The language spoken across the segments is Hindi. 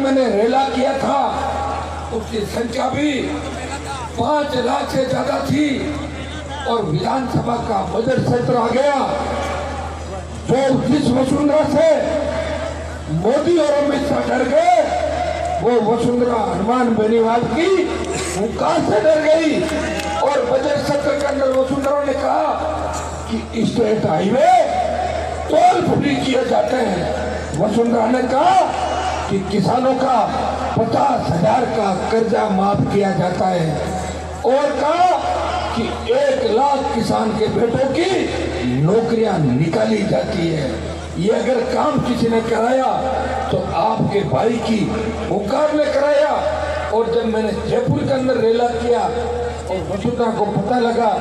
मैंने रेला किया था उसकी संख्या भी 5 लाख से ज्यादा थी और विधानसभा का बजट सत्र आ गया तो जिस वसुंधरा से मोदी और अमित शाह डर गए वो वसुंधरा हनुमान बेनीवाल की हुंकार से डर गई और बजट सत्र के अंदर वसुंधरा ने कहा कि स्टेट हाईवे टोल फ्री किए जाते हैं। वसुंधरा ने कहा कि किसानों का 50,000 का कर्जा माफ किया जाता है और कहा कि 1 लाख किसान के बेटों की नौकरियां निकाली जाती है। ये अगर काम किसी ने कराया तो आपके भाई की हुंकार ने कराया। और जब मैंने जयपुर के अंदर रेला किया और वसुंधरा को पता लगा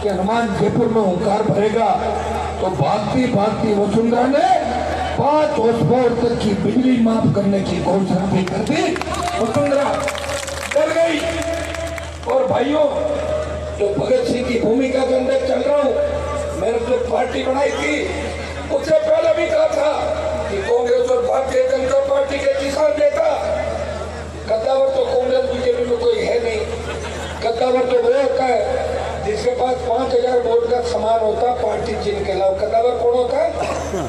कि हनुमान जयपुर में हुंकार भरेगा तो भागती भागती वसुंधरा ने 5 वर्ष तक की बिजली माफ करने की घोषणा भी कर दी। वसुंधरा डर गई। और भाइयों, जो भगत सिंह की भूमिका के अंदर चल रहा हूँ, मैंने जो पार्टी बनाई थी उससे पहले भी कहा था कि कांग्रेस और भारतीय जनता पार्टी के किसान नेता कद्दावर तो कांग्रेस बीजेपी में कोई है नहीं। कद्दावर तो वो होता है जिसके पास 5,000 वोट का समान होता है पार्टी चिन्ह के अलावा। कद्दावर कौन होता है?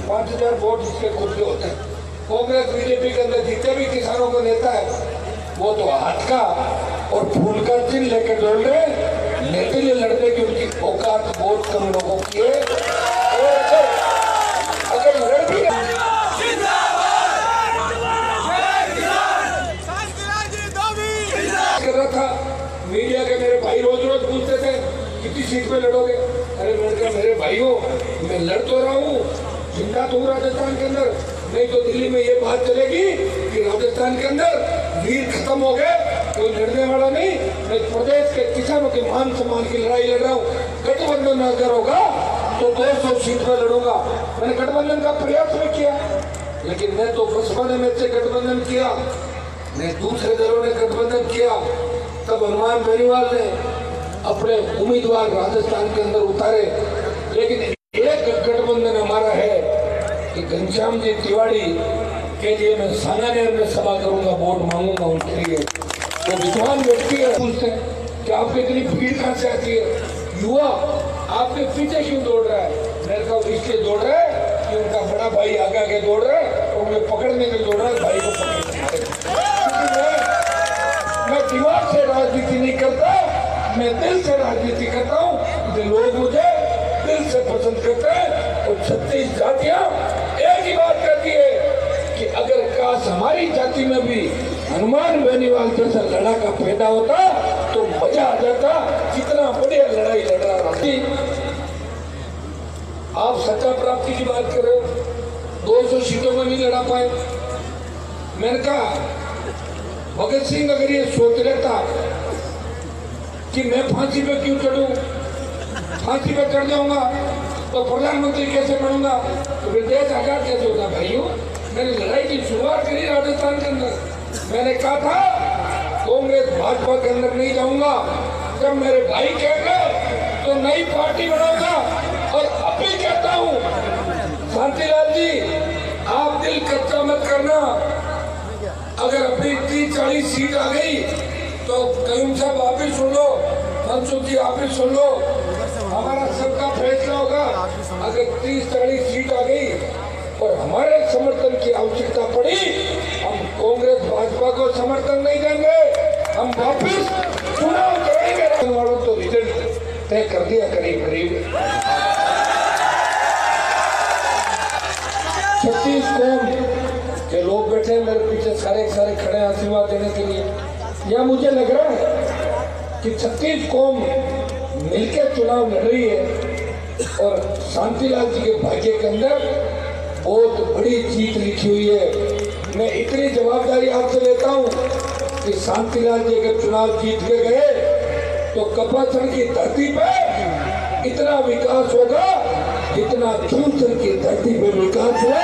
5,000 वोट जिसके खुद के होते हैं। कांग्रेस बीजेपी के अंदर जितने भी किसानों को नेता है वो तो हाथ का और फूल का चिन्ह लेकर दौड़ रहे, नेता लिए लड़ने की उनकी औकात बहुत कम लोगों की है। और अगर लड़ भी कर रहा था, मीडिया के मेरे भाई रोज रोज पूछते थे कितनी सीट पे लड़ोगे। अरे मैंने कहा मेरे भाइयों, मैं लड़ तो रहा हूँ, जिंदा तो हूँ राजस्थान के अंदर, नहीं तो दिल्ली में ये बात चलेगी कि राजस्थान के अंदर वीर खत्म हो गए, कोई लड़ने वाला नहीं। मैं प्रदेश के किसानों के मान सम्मान की लड़ाई लड़ रहा हूँ। गठबंधन अगर होगा तो 200 सीट पे लड़ूंगा। मैंने गठबंधन का प्रयास भी किया, लेकिन मैं तो बसपा ने मेरे से गठबंधन किया, मैं दूसरे दलों ने गठबंधन किया। तब हनुमान बेनीवाल ने अपने उम्मीदवार राजस्थान के अंदर उतारे। लेकिन एक गठबंधन हमारा है कि घनश्याम जी तिवारी के लिए मैं सानानेर में सभा करूंगा, वोट मांगूंगा उनके लिए। तो विद्वान व्यक्ति है, पूछते हैं कि आपको इतनी भीड़ कहां से आती है, युवा आपके पीछे क्यों दौड़ रहा है? मेरे को इसलिए दौड़ रहा है कि उनका बड़ा भाई आगे आगे दौड़ रहा है और उन्हें पकड़ने के लिए दौड़ रहा है, भाई को पकड़ने। मैं दिमाग से राजनीति नहीं करता, मैं दिल से राजनीति करता हूँ। जो लोग मुझे दिल से पसंद करते हैं। और 36 जातियां एक ही बात कहती है कि अगर काश हमारी जाति में भी हनुमान बेनीवाल जैसा लड़ाका पैदा होता तो मजा आ जाता। कितना बढ़िया लड़ाई लड़ रहा था। आप सत्ता प्राप्ति की बात कर रहे हो, 200 सीटों में नहीं लड़ा पाए। मैंने कहा भगत सिंह अगर ये सोच लेता कि मैं फांसी पे क्यों चढ़ूं, फांसी पे चढ़ जाऊंगा तो प्रधानमंत्री कैसे बनूंगा, तो फिर देश आजाद कैसे होगा। भाइयों, मैंने लड़ाई की शुरुआत करी राजस्थान के अंदर। मैंने कहा था कांग्रेस भाजपा के अंदर नहीं जाऊंगा, जब मेरे भाई कहेंगे तो नई पार्टी बनाऊंगा। और अभी कहता हूँ शांतिलाल जी, आप दिल कच्चा मत करना। अगर अपनी 30-40 सीट आ गई तो कयूम साहब आप ही सुन लो, मनसुख जी आप ही सुन लो, हमारा सबका फैसला होगा। अगर 30-40 सीट आ गई और हमारे समर्थन की आवश्यकता पड़ी, हम कांग्रेस भाजपा को समर्थन नहीं देंगे, हम वापिस चुनाव करेंगे। वालों तो रिजल्ट तय कर दिया करीब करीब 36 कौम के लोग बैठे हैं मेरे पीछे, सारे खड़े हैं आशीर्वाद देने के लिए। या मुझे लग रहा है कि 36 कौम मिलकर चुनाव लड़ रही है और शांतिलाल जी के भाग्य के अंदर बहुत बड़ी जीत लिखी हुई है। मैं इतनी जवाबदारी आपसे लेता हूं कि शांतिलाल जी अगर चुनाव जीत के गए तो कपासण की धरती पे इतना विकास होगा जितना चूसर की धरती पे विकास हुआ।